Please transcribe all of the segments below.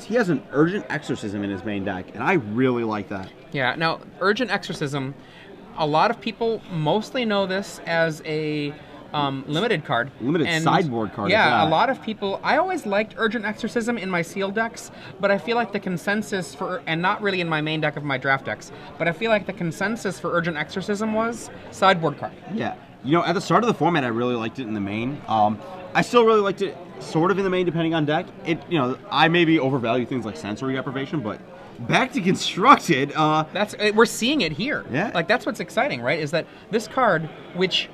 He has an Urgent Exorcism in his main deck, and I really like that. Yeah, now, Urgent Exorcism, a lot of people mostly know this as a limited card. Limited sideboard card. Yeah, a lot of people. I always liked Urgent Exorcism in my sealed decks, but I feel like the consensus for, and not really in my main deck of my draft decks, but I feel like the consensus for Urgent Exorcism was sideboard card. Yeah. At the start of the format, I really liked it in the main. I still really liked it sort of in the main, depending on deck. I maybe overvalue things like sensory deprivation, but back to constructed. We're seeing it here. Yeah. Like, that's what's exciting, right? Is that this card, which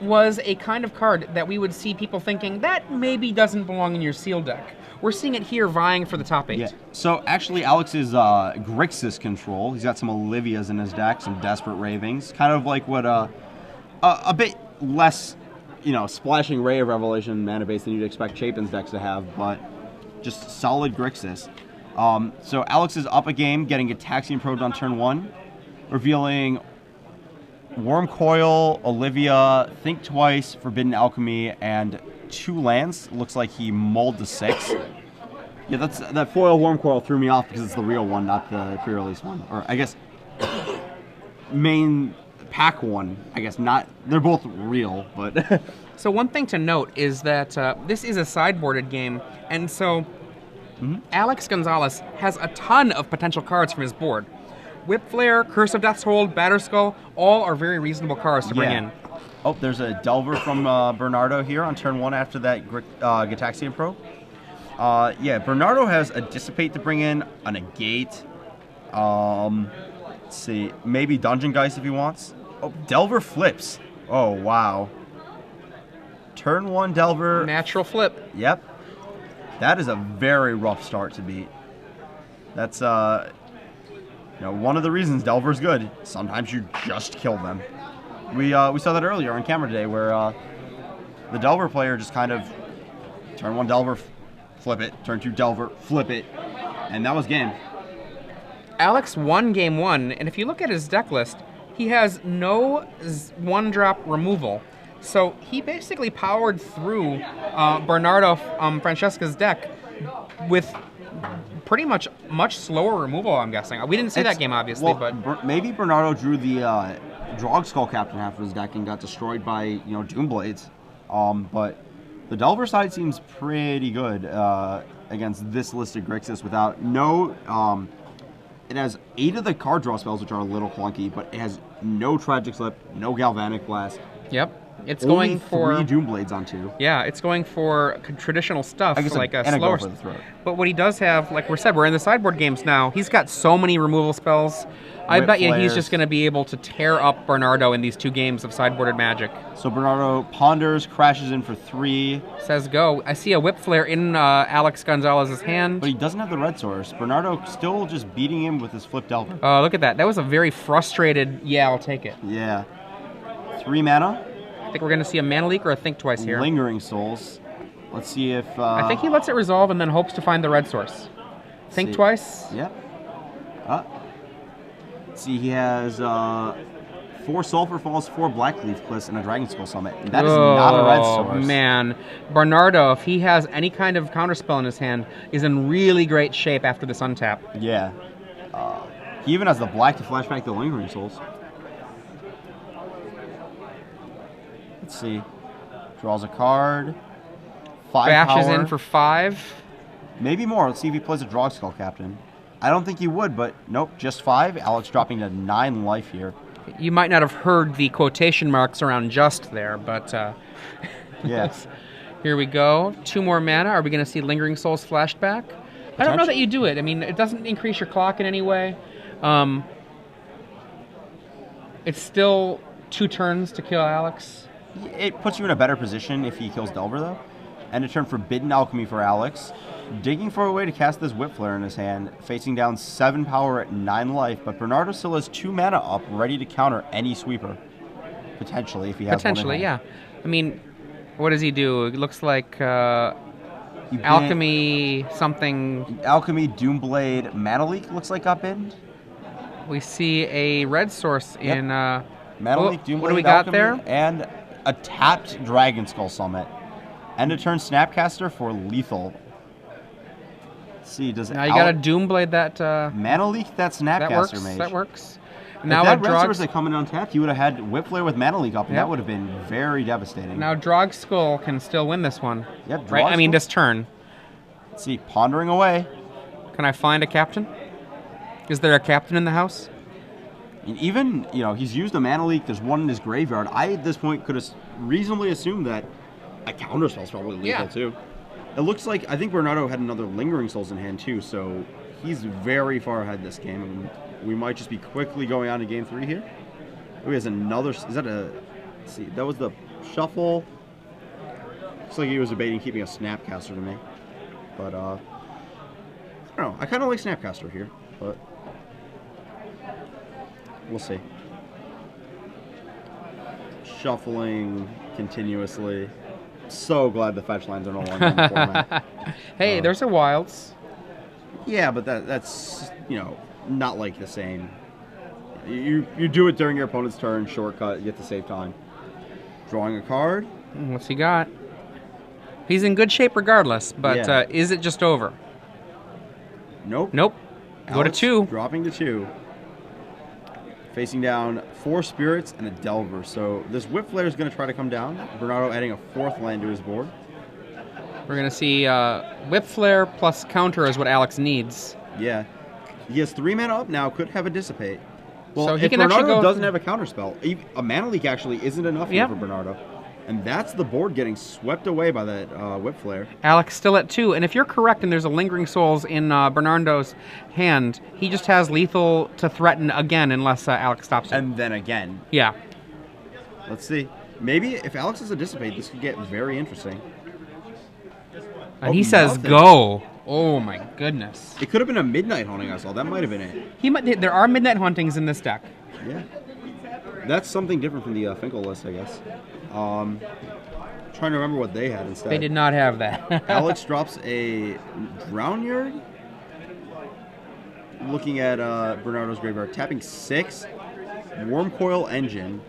was a kind of card that we would see people thinking that maybe doesn't belong in your sealed deck. We're seeing it here vying for the top 8. Yeah. So actually, Alex's Grixis control. He's got some Olivias in his deck, some Desperate Ravings, kind of like what a bit less, splashing Ray of Revelation mana base than you'd expect Chapin's decks to have, but just solid Grixis. So Alex is up a game, getting Gitaxian Probed on turn 1, revealing Worm Coil, Olivia, Think Twice, Forbidden Alchemy, and 2 lands. Looks like he mulled the 6. Yeah, that foil Worm Coil threw me off because it's the real one, not the pre-release one. Or I guess main pack one. I guess not. They're both real, but So one thing to note is that this is a sideboarded game, and so Alex Gonzalez has a ton of potential cards from his board. Whip Flare, Curse of Death's Hold, Batterskull, all are very reasonable cards to bring in. Oh, there's a Delver from Bernardo here on turn 1 after that Gitaxian Probe. Bernardo has a Dissipate to bring in, a Negate. Let's see, maybe Dungeon Geist if he wants. Oh, Delver flips. Oh, wow. Turn 1 Delver. Natural flip. Yep. That is a very rough start to beat. That's one of the reasons Delver's good. Sometimes you just kill them. We saw that earlier on camera today, where the Delver player just kind of turn 1 Delver, flip it. Turn 2 Delver, flip it, and that was game. Alex won game 1, and if you look at his deck list, he has no 1-drop removal. So he basically powered through Bernardo Francesca's deck with pretty much slower removal, I'm guessing. We didn't see that game, obviously, but maybe Bernardo drew the Drog Skull Captain half of his deck and got destroyed by Doomblades. But the Delver side seems pretty good against this listed Grixis without it has 8 of the card draw spells, which are a little clunky, but it has no Tragic Slip, no Galvanic Blast. Yep. It's only going for 3 Doomblades on 2. Yeah, it's going for traditional stuff, like a and slower. A go for the throat. But what he does have, like we said, we're in the sideboard games now. He's got so many removal spells. I bet you he's just going to be able to tear up Bernardo in these 2 games of sideboarded Magic. So Bernardo ponders, crashes in for 3. Says go. I see a Whip Flare in Alex Gonzalez's hand. But he doesn't have the red source. Bernardo still just beating him with his flip Delver. Oh, look at that. That was a very frustrated, yeah, I'll take it. Yeah. 3 mana. I think we're going to see a Mana Leak or a Think Twice here. Lingering Souls. Let's see if... I think he lets it resolve and then hopes to find the red source. Think Twice. Yep. Let's see, he has 4 Sulphur Falls, 4 Blackleaf Cliffs, and a Dragon Skull Summit. And that is not a red source. Oh, man. Bernardo, if he has any kind of counterspell in his hand, is in really great shape after this untap. Yeah. He even has the black to flashback the Lingering Souls. Let's see. Draws a card. 5 Bashes power. in for 5. Maybe more. Let's see if he plays a Drog Skull Captain. I don't think he would, but nope, just 5. Alex dropping to 9 life here. You might not have heard the quotation marks around just there, but Yes. Here we go. 2 more mana. Are we going to see Lingering Souls flashed back? I don't know that you do it. I mean, it doesn't increase your clock in any way. It's still 2 turns to kill Alex. It puts you in a better position if he kills Delver, though. End of turn Forbidden Alchemy for Alex. Digging for a way to cast this Whip Flare in his hand, facing down 7 power at 9 life, but Bernardo still has 2 mana up, ready to counter any sweeper. Potentially, if he has Potentially, one in yeah. hand. I mean, what does he do? It looks like Alchemy something. Alchemy, Doomblade, Mana Leak looks like got binned. We see a red source in... Mana Leak, Doomblade, what do we got Alchemy, there? And a tapped Dragon Skull Summit. End of turn Snapcaster for lethal. Let's see, does Now you got to Doomblade that. Mana Leak that Snapcaster Mage? That works. Now Now if that Red Source had come in untapped, you would have had Whip Flare with Mana Leak up, and that would have been very devastating. Now Drog Skull can still win this one. Yep, right? I mean, this turn. Let's see, pondering away. Can I find a captain? Is there a captain in the house? Even, he's used a Mana Leak. There's one in his graveyard. I, at this point, could have reasonably assumed that a Counterspell's probably lethal, too. It looks like, I think Bernardo had another Lingering Souls in hand, too, so he's very far ahead this game. And we might just be quickly going on to game 3 here. Oh, he has another, is that a, let's see, that was the shuffle. Looks like he was debating keeping a Snapcaster to me. But, I don't know. I kind of like Snapcaster here, but we'll see. Shuffling continuously. So glad the fetch lines are no longer in the format. Hey, there's a Wilds. Yeah, but that's not like the same. You do it during your opponent's turn, shortcut, you get to save time. Drawing a card. What's he got? He's in good shape regardless, but is it just over? Nope. Nope. Go to 2. Dropping to 2. Facing down 4 Spirits and a Delver. So this Whip Flare is going to try to come down. Bernardo adding a 4th land to his board. We're going to see Whip Flare plus counter is what Alex needs. Yeah. He has 3 mana up now, could have a Dissipate. Well, so if Bernardo doesn't have a Counterspell, a Mana Leak actually isn't enough here for Bernardo. And that's the board getting swept away by that Whip Flare. Alex still at 2. And if you're correct and there's a Lingering Souls in Bernardo's hand, he just has lethal to threaten again unless Alex stops it. And then again. Yeah. Let's see. Maybe if Alex has a Dissipate, this could get very interesting. And he says go. Oh my goodness. It could have been a Midnight Haunting I saw. That might have been it. There are Midnight Hauntings in this deck. Yeah. That's something different from the Finkel list, I guess. Trying to remember what they had instead. They did not have that. Alex drops a Drownyard. Looking at Bernardo's graveyard. Tapping 6. Wormcoil Engine.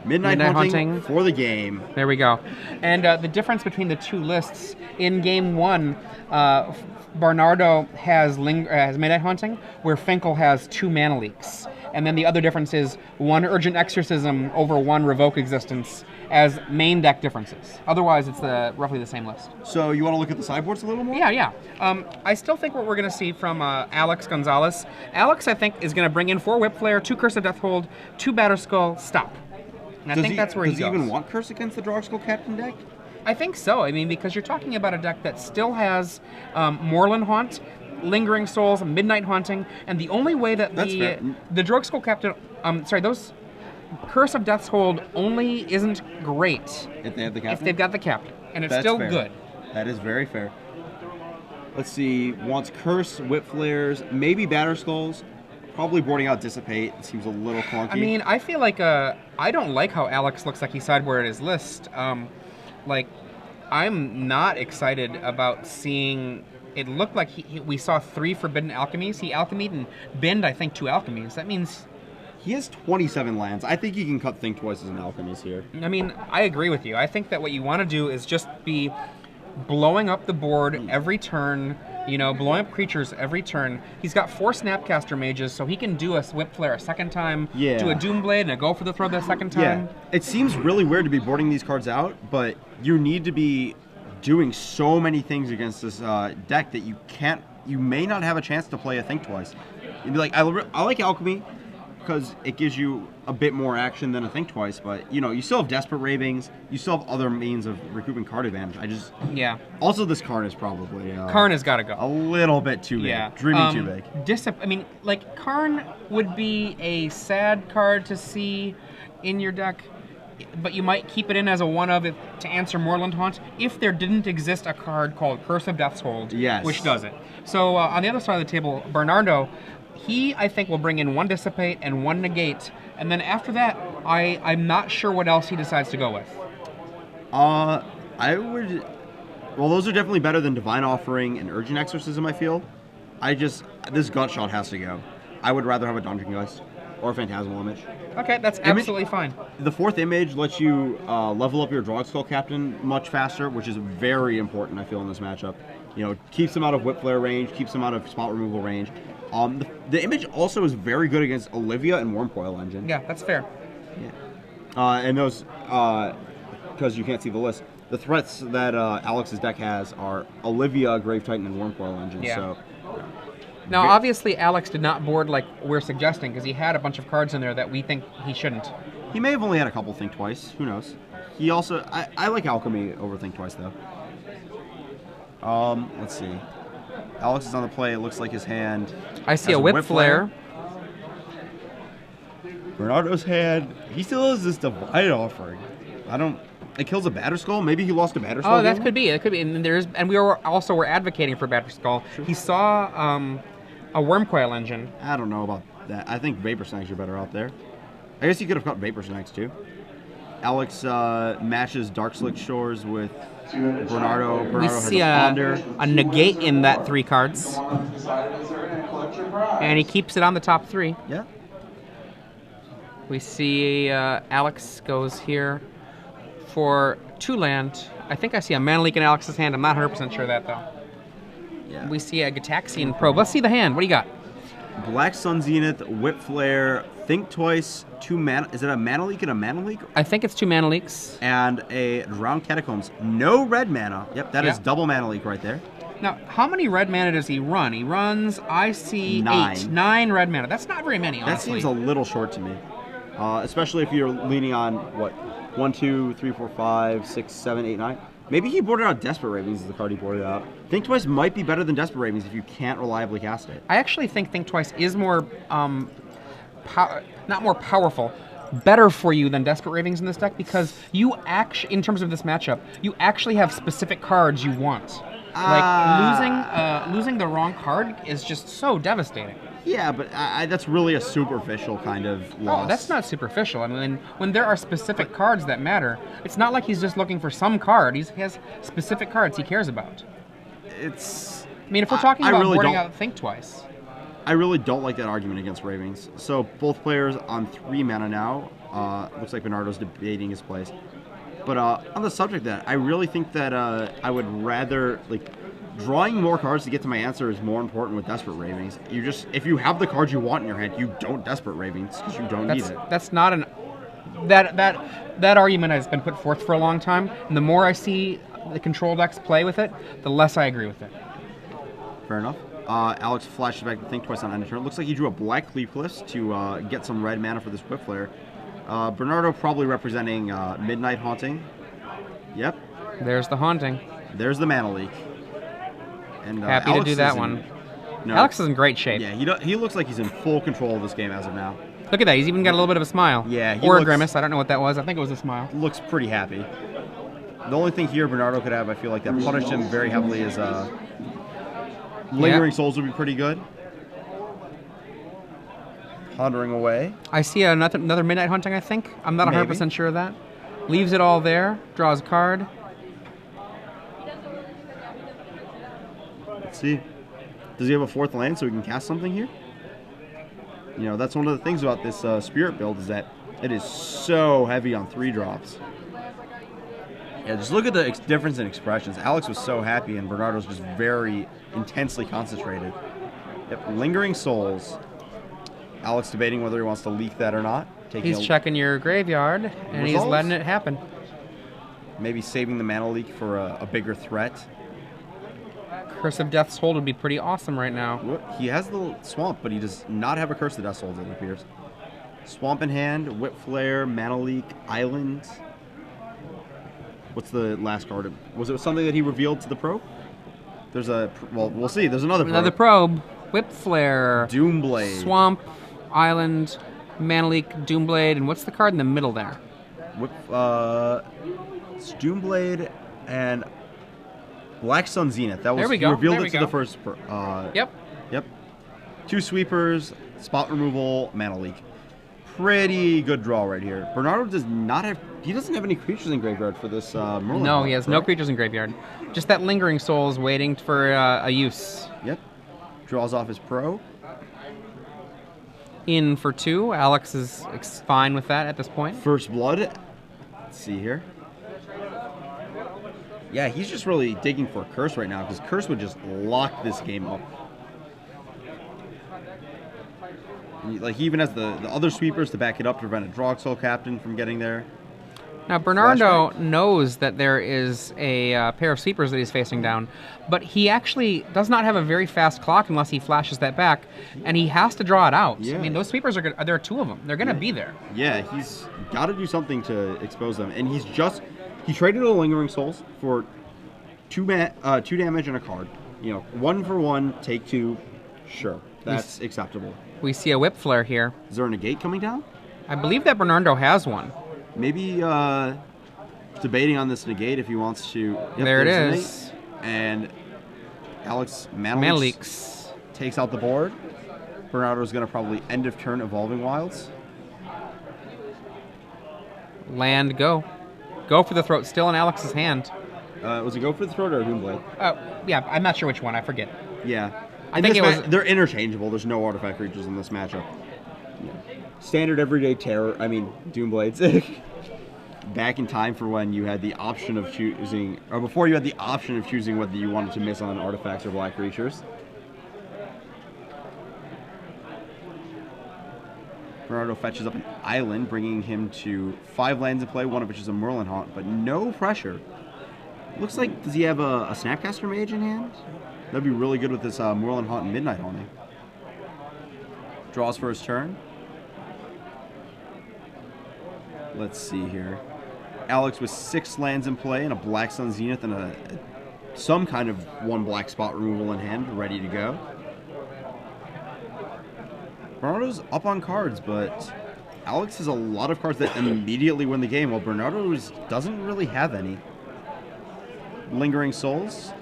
Midnight Haunting for the game. There we go. And the difference between the 2 lists, in game 1, Bernardo has Midnight Haunting, where Finkel has 2 Mana Leaks. And then the other difference is 1 Urgent Exorcism over 1 Revoke Existence as main deck differences. Otherwise, it's roughly the same list. So you want to look at the sideboards a little more? Yeah. I still think what we're going to see from Alex Gonzalez. Alex, I think, is going to bring in 4 Whip Flare, 2 Curse of Deathhold, 2 Batterskull, stop. And I think that's where he goes. Does he even want Curse against the Drogskull Captain deck? I think so. I mean, because you're talking about a deck that still has Moorland Haunt, Lingering Souls, Midnight Haunting, and the only way that the Drogskull Captain, those Curse of Death's Hold only isn't great if they have the captain. If they've got the captain, and it's still good. That is very fair. Let's see. Wants Curse, Whip Flares, maybe Batterskulls. Probably boarding out Dissipate. It seems a little clunky. I mean, I feel like I don't like how Alex looks like he sideboarded his list. I'm not excited about seeing. It looked like we saw 3 Forbidden Alchemies. He alchemied and binned, I think, 2 alchemies. That means he has 27 lands. I think you can cut Think Twice as an alchemies here. I mean, I agree with you. I think that what you want to do is just be blowing up the board every turn. Blowing up creatures every turn. He's got 4 Snapcaster Mages, so he can do a Whip Flare a second time, do a Doomblade, and a Go for the Throw the second time. Yeah. It seems really weird to be boarding these cards out, but you need to be doing so many things against this deck that you may not have a chance to play a Think Twice. You'd be like, I like Alchemy because it gives you a bit more action than a Think Twice, but you still have Desperate Ravings, you still have other means of recouping card advantage. Also, this Karn is probably Karn has got to go a little bit too big, dreaming too big. Karn would be a sad card to see in your deck, but you might keep it in as a one of it to answer Moorland Haunt if there didn't exist a card called Curse of Death's Hold, which does it. So on the other side of the table, Bernardo. I think, will bring in 1 Dissipate and 1 Negate, and then after that, I'm not sure what else he decides to go with. Well, those are definitely better than Divine Offering and Urgent Exorcism, I feel. This Gut Shot has to go. I would rather have a Dungeon Geist or a Phantasmal Image. Okay, that's absolutely fine. The 4th image lets you level up your Drogskull Captain much faster, which is very important, I feel, in this matchup. Keeps him out of whip flare range, keeps him out of spot removal range. The image also is very good against Olivia and Worm Coil Engine. Yeah, that's fair. Yeah. And those, because you can't see the list, the threats that Alex's deck has are Olivia, Grave Titan, and Worm Coil Engine. Yeah. So. Now, obviously, Alex did not board like we're suggesting because he had a bunch of cards in there that we think he shouldn't. He may have only had a couple Think Twice. Who knows? He also... I like Alchemy over Think Twice, though. Let's see. Alex is on the play. It looks like his hand... I see a Whip Flare. Bernardo's hand... He still has this Divide Offering. It kills a Batterskull? Maybe he lost a Batterskull? Oh, that could be. It could be. And we were advocating for Batterskull. Sure. He saw a Worm Coil Engine. I don't know about that. I think Vapor Snacks are better out there. I guess you could have cut Vapor Snacks, too. Alex matches Dark Slick Shores with Bernardo. We see a negate in that 3 cards. And he keeps it on the top 3. Yeah. We see Alex goes here for 2 land. I think I see a Mana Leak in Alex's hand. I'm not 100% sure of that, though. Yeah. We see a Gataxian Probe. Let's see the hand. What do you got? Black Sun Zenith, Whip Flare, Think Twice, 2 mana. Is it a Mana Leak and a Mana Leak? I think it's 2 Mana Leaks. And a Drowned Catacombs. No red mana. Yep, that is double Mana Leak right there. Now, how many red mana does he run? He runs, I see 9. 8. 9 red mana. That's not very many, honestly. That seems a little short to me. Especially if you're leaning on, 1, 2, 3, 4, 5, 6, 7, 8, 9. Maybe he boarded out Desperate Ravings as the card he boarded out. Think Twice might be better than Desperate Ravings if you can't reliably cast it. I actually think Twice is more, not more powerful, better for you than Desperate Ravings in this deck because you actually, in terms of this matchup, you actually have specific cards you want. Like losing the wrong card is just so devastating. Yeah, but that's really a superficial kind of loss. Oh, that's not superficial. I mean, when there are specific cards that matter, it's not like he's just looking for some card. He has specific cards he cares about. I mean, if we're talking about boarding out Think Twice. I really don't like that argument against Ravings. So both players on 3 mana now. Looks like Bernardo's debating his place. But on the subject of that, I really think that I would rather, drawing more cards to get to my answer is more important with Desperate Ravings. If you have the cards you want in your hand, you don't Desperate Ravings because you don't need it. That's not that argument has been put forth for a long time, and the more I see the control decks play with it, the less I agree with it. Fair enough. Alex flashes back to Think Twice on end of turn. Looks like he drew a Black Cleefless to get some red mana for this Whip Flare. Bernardo probably representing Midnight Haunting. Yep. There's the Haunting. There's the Mana Leak. And happy Alex to do that one. No, Alex is in great shape. Yeah, he looks like he's in full control of this game as of now. Look at that. He's even got a little bit of a smile. Yeah. Or a grimace. I don't know what that was. I think it was a smile. Looks pretty happy. The only thing here Bernardo could have, I feel like, that punished him very heavily is Lingering Souls would be pretty good. Pondering away. I see another Midnight Hunting, I think. I'm not 100% sure of that. Leaves it all there. Draws a card. Let's see. Does he have a 4th land so he can cast something here? That's one of the things about this Spirit build is that it is so heavy on 3 drops. Yeah, just look at the difference in expressions. Alex was so happy and Bernardo's just very intensely concentrated. Yep, Lingering Souls. Alex debating whether he wants to leak that or not. He's checking your graveyard, and he's letting it happen. Maybe saving the Mana Leak for a bigger threat. Curse of Death's Hold would be pretty awesome right now. He has the Swamp, but he does not have a Curse of Death's Hold, it appears. Swamp in hand, Whip Flare, Mana Leak, Island. What's the last card? Was it something that he revealed to the probe? There's we'll see. There's another probe. Another probe. Whip Flare. Doomblade. Swamp, Island, Mana Leak, Doomblade, and what's the card in the middle there? It's Doomblade and Black Sun Zenith. That was there we go. He revealed there it to the first. Yep. 2 sweepers, spot removal, Mana Leak. Pretty good draw right here. Bernardo does not have. He doesn't have any creatures in graveyard for this Merlin. No, he has no creatures in graveyard. Just that Lingering Souls waiting for a use. Yep. Draws off his pro. In for 2. Alex is fine with that at this point. First Blood. Let's see here. Yeah, he's just really digging for a curse right now because curse would just lock this game up. And he even has the other sweepers to back it up to prevent a draw soul captain from getting there. Now, Bernardo knows that there is a pair of sweepers that he's facing down, but he actually does not have a very fast clock unless he flashes that back, and he has to draw it out. Yeah. I mean, those sweepers there are 2 of them. They're going to be there. Yeah, he's got to do something to expose them. And he traded the Lingering Souls for 2 damage and a card. 1 for 1, take 2. Sure, that's acceptable. We see a whip flare here. Is there a negate coming down? I believe that Bernardo has one. Maybe debating on this negate if he wants to. Yep, there it is. And Alex Manalix takes out the board. Bernardo's going to probably end of turn Evolving Wilds. Land, go. Go for the throat, still in Alex's hand. Was it go for the throat or a Doomblade? Yeah, I'm not sure which one. I forget. Yeah. I think they're interchangeable. There's no artifact creatures in this matchup. Yeah. Standard everyday terror. Doomblades. Back in time for when you had the option of choosing, or before you had the option of choosing whether you wanted to miss on artifacts or black creatures. Bernardo fetches up an island, bringing him to 5 lands in play, one of which is a Merlin Haunt, but no pressure. Looks like, does he have a Snapcaster Mage in hand? That'd be really good with this Merlin Haunt and Midnight Haunting. Draws for his turn. Let's see here. Alex with 6 lands in play and a Black Sun Zenith and some kind of 1 black spot removal in hand, ready to go. Bernardo's up on cards, but Alex has a lot of cards that immediately win the game, while Bernardo doesn't really have any. Lingering Souls.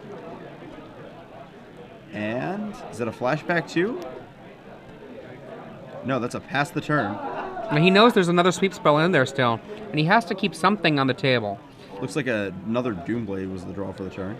And is that a flashback too? No, that's a pass the turn. And he knows there's another sweep spell in there still, and he has to keep something on the table. Looks like another Doomblade was the draw for the turn.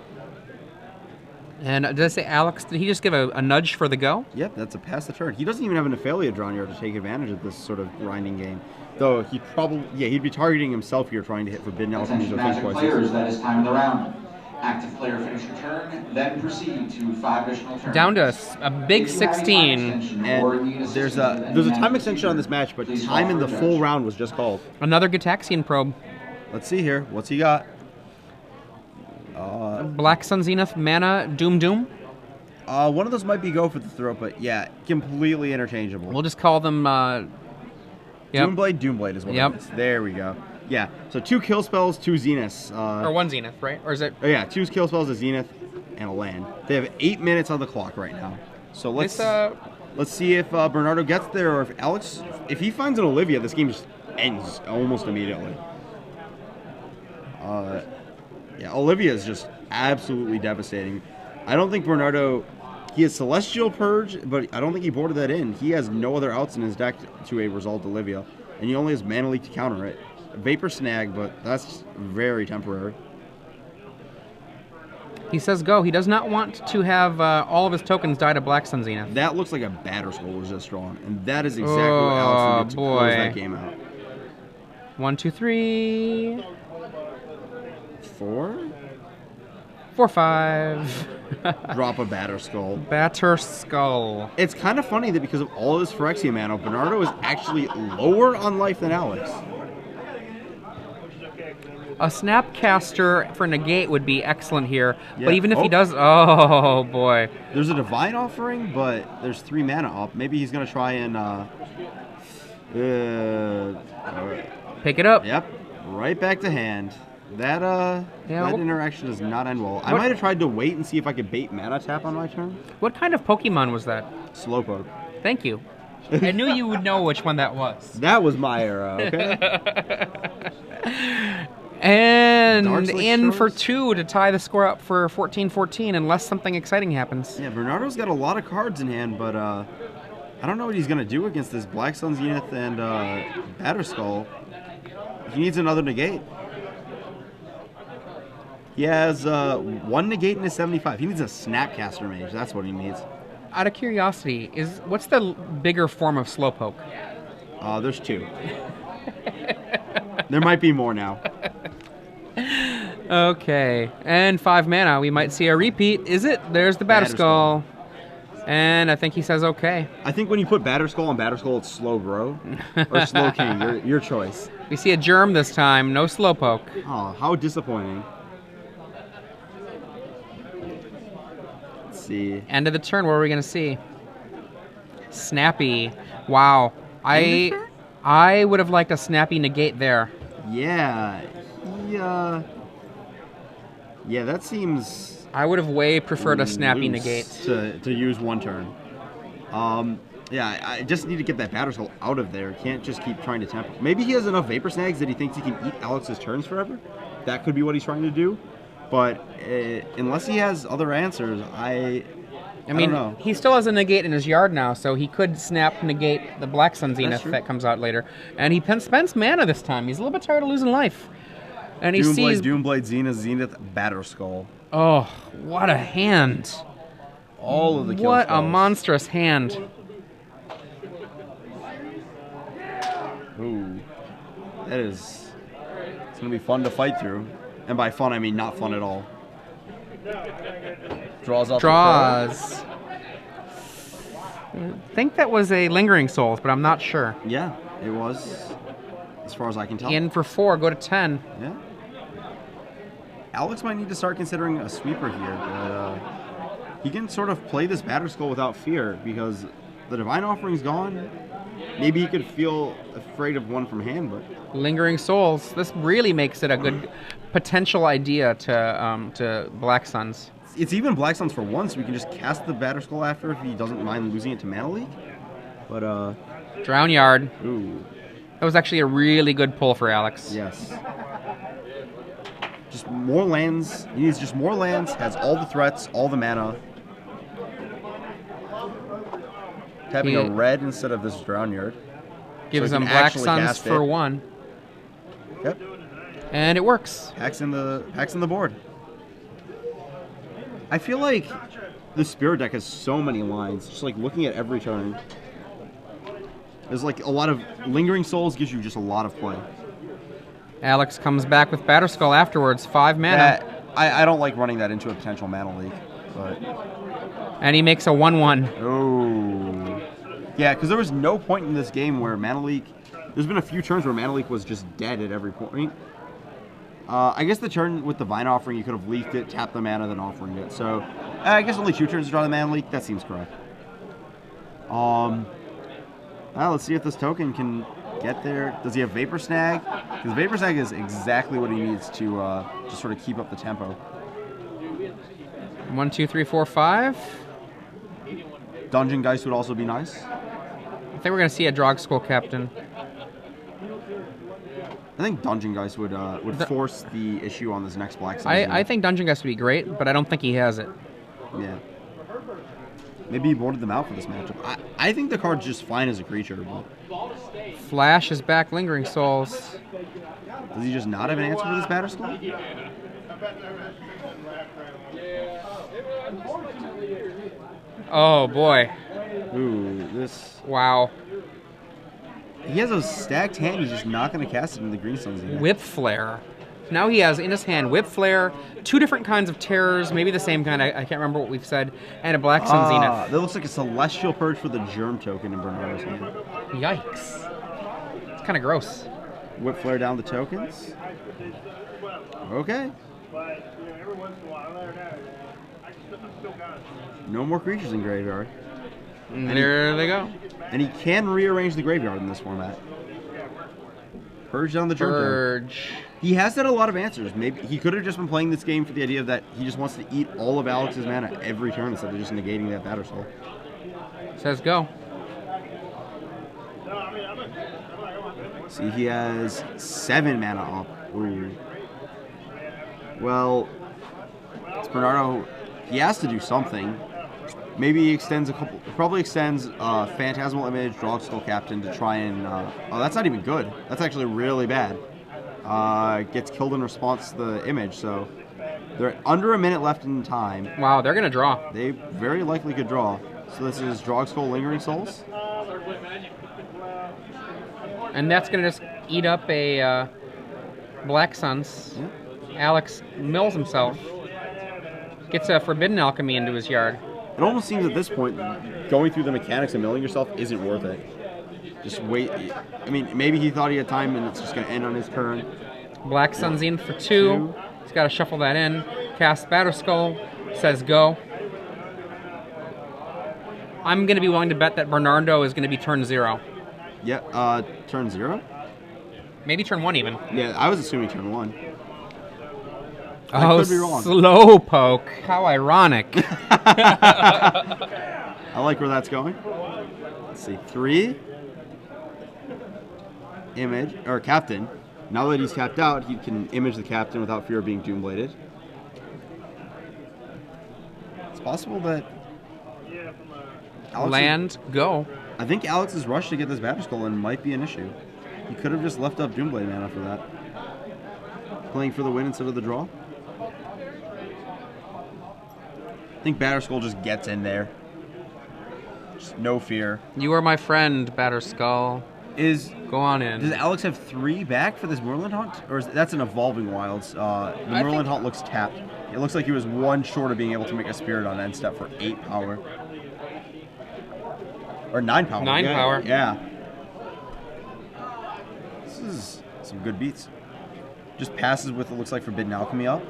And did I say Alex, did he just give a nudge for the go? Yep, that's a pass the turn. He doesn't even have an Ophelia drawn here to take advantage of this sort of grinding game. Though he'd be targeting himself here trying to hit Forbidden Alchemy. Magic players, that is time of the round. Active player finish your turn, then proceed to 5 additional turns. Down to a big 16. And there's a time extension on this match, but time in the full round was just called. Another Gitaxian Probe. Let's see here. What's he got? Black Sun Zenith, Mana, Doom. One of those might be go for the throat, but yeah, completely interchangeable. We'll just call them... Yep. Doomblade is what it is. There we go. Yeah, so 2 kill spells, 2 Zeniths. Or 1 Zenith, right? Or is it? Oh yeah, 2 kill spells, a Zenith, and a land. They have 8 minutes on the clock right now. So let's see if Bernardo gets there, or if he finds an Olivia, this game just ends almost immediately. Yeah, Olivia is just absolutely devastating. I don't think Bernardo... He has Celestial Purge, but I don't think he boarded that in. He has no other outs in his deck to a Resolved Olivia, and he only has Mana Leak to counter it. Vapor Snag, but that's very temporary. He says go. He does not want to have all of his tokens die to Black Sun Zenith. That looks like a Batter Skull was just drawn, and that is exactly what Alex needed to close that game out. 1, 2, 3... 4? 4, 5. Drop a Batter Skull. Batter Skull. It's kind of funny that because of all his Phyrexia mana, Bernardo is actually lower on life than Alex. A Snapcaster for negate would be excellent here, Yeah. but even if he does... Oh, boy. There's a Divine Offering, but there's 3 mana up. Maybe he's going to try and... Pick it up. Yep. Right back to hand. That interaction does not end well. I might have tried to wait and see if I could bait mana tap on my turn. What kind of Pokemon was that? Slowpoke. Thank you. I knew you would know which one that was. That was my era, okay? And in for 2 to tie the score up for 14-14 unless something exciting happens. Yeah, Bernardo's got a lot of cards in hand, but I don't know what he's going to do against this Black Sun Zenith and Batterskull. He needs another negate. He has 1 negate in his 75. He needs a Snapcaster Mage. That's what he needs. Out of curiosity, what's the bigger form of Slowpoke? There's 2. There might be more now. Okay, and 5 mana. We might see a repeat. Is it? There's the Batterskull. And I think he says okay. I think when you put Batterskull on Batterskull, it's Slow Bro or Slow King. Your choice. We see a Germ this time. No Slowpoke. Oh, how disappointing. Let's see. End of the turn. What are we gonna see? Snappy. Wow. I would have liked a Snappy negate there. Yeah. Yeah, that seems... I would have way preferred a Snappy negate. To use one turn. Yeah, I just need to get that Batterskull out of there. Can't just keep trying to tempo. Maybe he has enough Vapor Snags that he thinks he can eat Alex's turns forever. That could be what he's trying to do. But unless he has other answers, I mean, don't know. He still has a negate in his yard now, so he could snap negate the Black Sun Zenith that comes out later. And he spends mana this time. He's a little bit tired of losing life. And he sees Doomblade, Zenith, Batterskull. Oh, what a hand! All of the kill What spells. a monstrous hand! Ooh, that is. It's gonna be fun to fight through, and by fun I mean not fun at all. Draws off. Draws. I think that was a Lingering Souls, but I'm not sure. Yeah, it was, as far as I can tell. In for 4, go to 10. Yeah. Alex might need to start considering a sweeper here, but he can sort of play this Batterskull without fear because the Divine Offering's gone. Maybe he could feel afraid of one from hand, but Lingering Souls. This really makes it a good potential idea to Black Suns. it's even Black Suns for one, so we can just cast the Batterskull after if he doesn't mind losing it to Mana Leak. But Drown Yard. Ooh. That was actually a really good pull for Alex. Yes. Just more lands. He needs just more lands, has all the threats, all the mana. Tapping a red instead of this Drown Yard. Gives so them Black Suns for 1. Yep. And it works. Hacks in the board. I feel like the Spirit deck has so many lines. Just like looking at every turn. There's like a lot of Lingering Souls gives you just a lot of play. Alex comes back with Batterskull afterwards, 5 mana. I don't like running that into a potential Mana Leak, but and he makes a 1/1. Oh. Yeah, because there was no point in this game where Mana Leak. There's been a few turns where Mana Leak was just dead at every point. I guess the turn with the Divine Offering, you could have leaked it, tapped the mana, then offering it. So I guess only 2 turns to draw the Mana Leak. That seems correct. Well, let's see if this token can get there. Does he have Vapor Snag? Because Vapor Snag is exactly what he needs to just sort of keep up the tempo. 1, 2, 3, 4, 5. Dungeon Geist would also be nice. I think we're going to see a Drogskull Captain. I think Dungeon Geist would force the issue on this next Black Sun. I think Dungeon Geist would be great, but I don't think he has it. Yeah. Maybe he boarded them out for this matchup. I think the card's just fine as a creature. But Flash is back, Lingering Souls. does he just not have an answer for this Batterskull? Oh, boy. Ooh, this... Wow. He has a stacked hand, he's just not going to cast it in the Green Suns yet. Whip Flare. Now he has in his hand Whip Flare, 2 different kinds of terrors, maybe the same kind, I can't remember what we've said, and a Black Sun Zenith. That looks like a Celestial Purge for the Germ token in Bernardo's hand. Yikes. It's kind of gross. Whip Flare down the tokens. Okay. No more creatures in graveyard. And there they go. And he can rearrange the graveyard in this format. Purge down the Germ. Purge. He has had a lot of answers. Maybe he could have just been playing this game for the idea that he just wants to eat all of Alex's mana every turn instead of just negating that Batterskull. Says go. See, he has 7 mana up. Ooh. Well, it's Bernardo. He has to do something. Maybe he extends probably extends Phantasmal Image, Drogskull Captain to try and... oh, that's not even good. That's actually really bad. Gets killed in response to the image, so they're under a minute left in time. Wow, they're going to draw. They very likely could draw. So this is Drogskull Lingering Souls. And that's going to just eat up a Black Suns. Yeah. Alex mills himself. Gets a Forbidden Alchemy into his yard. It almost seems at this point, going through the mechanics of milling yourself isn't worth it. Just wait. I mean, maybe he thought he had time and it's just going to end on his turn. Black Sun's in for 2. He's got to shuffle that in. Cast Batterskull. Says go. I'm going to be willing to bet that Bernardo is going to be turn 0. Yeah, turn 0? Maybe turn 1 even. Yeah, I was assuming turn 1. Oh, could be wrong. Slowpoke. How ironic. I like where that's going. Let's see. 3. Image, or captain. Now that he's capped out, he can image the captain without fear of being Doombladed. It's possible that Land, go. I think Alex's rush to get this Batterskull in might be an issue. He could have just left up Doomblade mana for that. Playing for the win instead of the draw. I think Batterskull just gets in there. Just no fear. You are my friend, Batterskull. Go on in. Does Alex have 3 back for this Merlin Hunt? Or that's an Evolving Wilds. The Merlin Hunt looks tapped. It looks like he was 1 short of being able to make a Spirit on end step for 8 power. Or 9 power. 9 power. Yeah. This is some good beats. Just passes with, it looks like, Forbidden Alchemy up.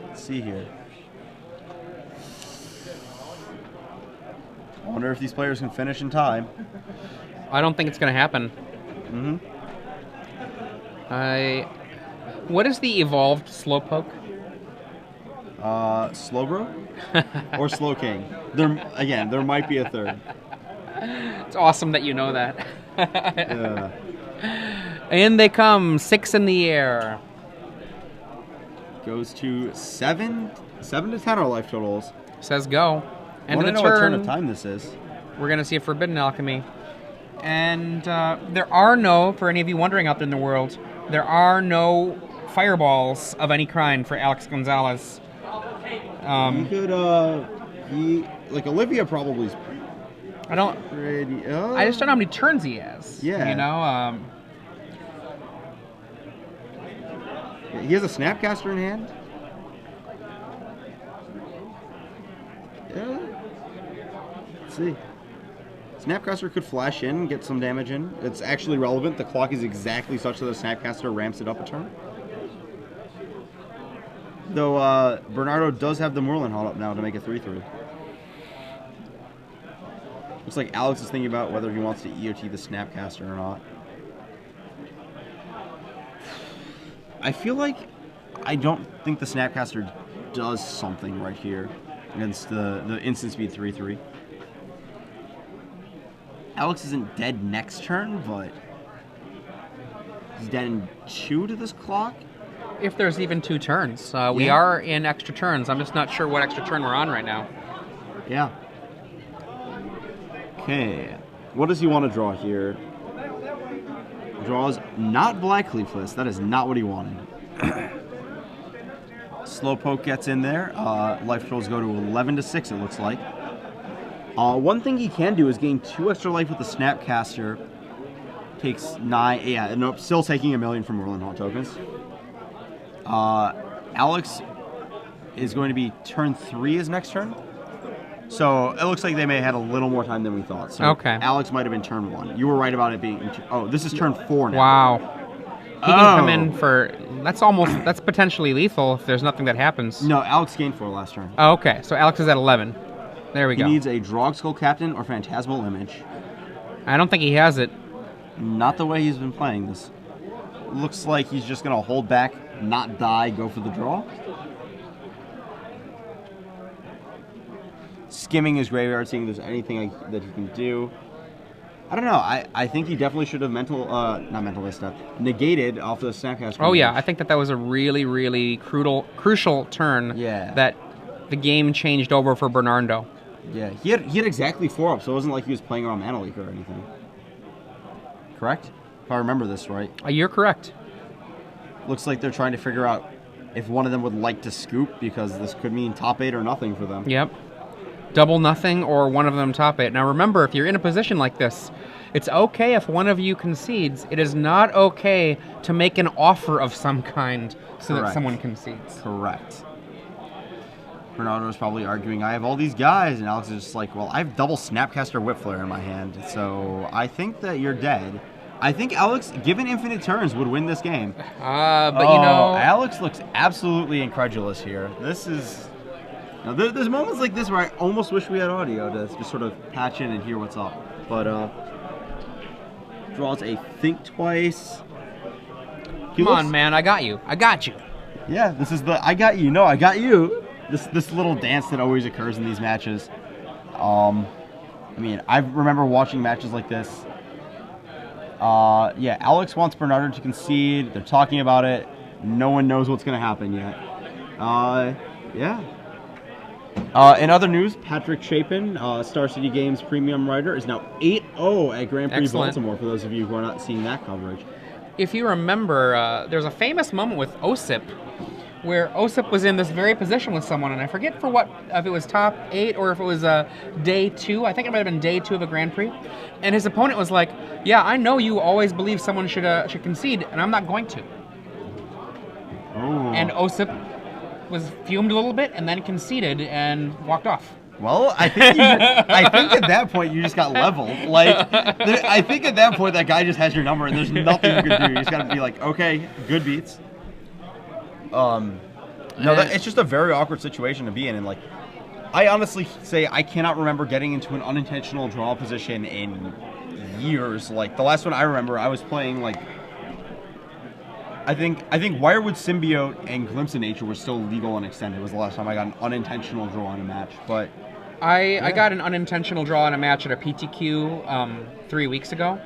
Let's see here. I wonder if these players can finish in time. I don't think it's going to happen. What is the evolved Slowpoke? Slowbro? Or Slowking? There might be a third. It's awesome that you know that. Yeah. In they come, 6 in the air. Goes to 7 to 10 are life totals. Says go. End of the I want to know what turn turn. of time this is. We're going to see a Forbidden Alchemy. And there are no, for any of you wondering out there in the world, there are no fireballs of any kind for Alex Gonzalez. He could, like Olivia probably. I don't. Pretty, I just don't know how many turns he has. Yeah. You know. He has a Snapcaster in hand. Yeah. Let's see. Snapcaster could flash in, get some damage in. It's actually relevant. The clock is exactly such that the Snapcaster ramps it up a turn. Though Bernardo does have the Merlin Hunt up now to make it 3/3. Looks like Alex is thinking about whether he wants to EOT the Snapcaster or not. I feel like I don't think the Snapcaster does something right here against the instant speed 3/3. Alex isn't dead next turn, but he's dead in 2 to this clock. If there's even 2 turns. We are in extra turns. I'm just not sure what extra turn we're on right now. Yeah. Okay. What does he want to draw here? Draws not Black Leafless. That is not what he wanted. Slowpoke gets in there. Life totals go to 11 to 6, it looks like. One thing he can do is gain 2 extra life with the Snapcaster. Takes 9. Yeah, nope. Still taking 1 million from Merlin Hunt tokens. Alex is going to be turn 3 his next turn. So it looks like they may have had a little more time than we thought. So okay. Alex might have been turn 1. You were right about it being. Oh, this is turn 4 now. Wow. He can come in for. That's potentially lethal if there's nothing that happens. No, Alex gained 4 last turn. Oh, okay. So Alex is at 11. There we go. He needs a Drogskull Captain or Phantasmal Image. I don't think he has it. Not the way he's been playing this. Looks like he's just going to hold back, not die, go for the draw. Skimming his graveyard, seeing if there's anything that he can do. I don't know. I think he definitely should have negated off the Snapcaster. Oh, yeah. I think that was a really, really crucial turn that the game changed over for Bernardo. Yeah, he had exactly 4 up, so it wasn't like he was playing around Mana Leak or anything. Correct? If I remember this right. You're correct. Looks like they're trying to figure out if one of them would like to scoop, because this could mean top 8 or nothing for them. Yep. double nothing or one of them top 8. Now remember, if you're in a position like this, it's okay if one of you concedes. It is not okay to make an offer of some kind so that someone concedes. Correct. Bernardo is probably arguing, I have all these guys, and Alex is just like, well, I have double Snapcaster Whip Flare in my hand, so I think that you're dead. I think Alex, given infinite turns, would win this game. But you know, Alex looks absolutely incredulous here. This is... Now, there's moments like this where I almost wish we had audio to just sort of patch in and hear what's up. But, draws a think twice. Come on, man, I got you. I got you. Yeah, this is the I got you. No, I got you. This little dance that always occurs in these matches. I mean, I remember watching matches like this. Yeah, Alex wants Bernardo to concede. They're talking about it. No one knows what's going to happen yet. Yeah. In other news, Patrick Chapin, Star City Games premium writer, is now 8-0 at Grand Prix Baltimore, for those of you who are not seeing that coverage. If you remember, there's a famous moment with Osip where Osip was in this very position with someone, and I forget for what, if it was top 8 or if it was day 2. I think it might have been day 2 of a Grand Prix. And his opponent was like, yeah, I know you always believe someone should concede, and I'm not going to. Oh. And Osip was fumed a little bit and then conceded and walked off. Well, I think at that point you just got leveled. Like, I think at that point that guy just has your number and there's nothing you can do. You just got to be like, okay, good beats. It's just a very awkward situation to be in, and like, I honestly say I cannot remember getting into an unintentional draw position in years. Like the last one I remember, I was playing like, I think Wirewood Symbiote and Glimpse of Nature were still legal and extended. Was the last time I got an unintentional draw in a match, but. I got an unintentional draw in a match at a PTQ 3 weeks ago.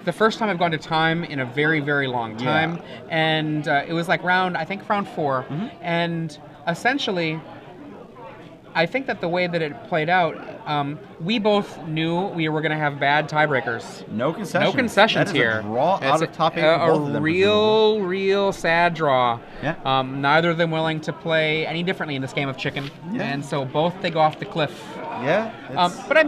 The first time I've gone to time in a very, very long time. And it was like round 4. And essentially, I think that the way that it played out, we both knew we were going to have bad tiebreakers. No concessions. No concessions that is here. A draw out of top 8 for both of them, real sad draw. Yeah. Neither of them willing to play any differently in this game of chicken. Yeah. And so both they go off the cliff. Yeah. But I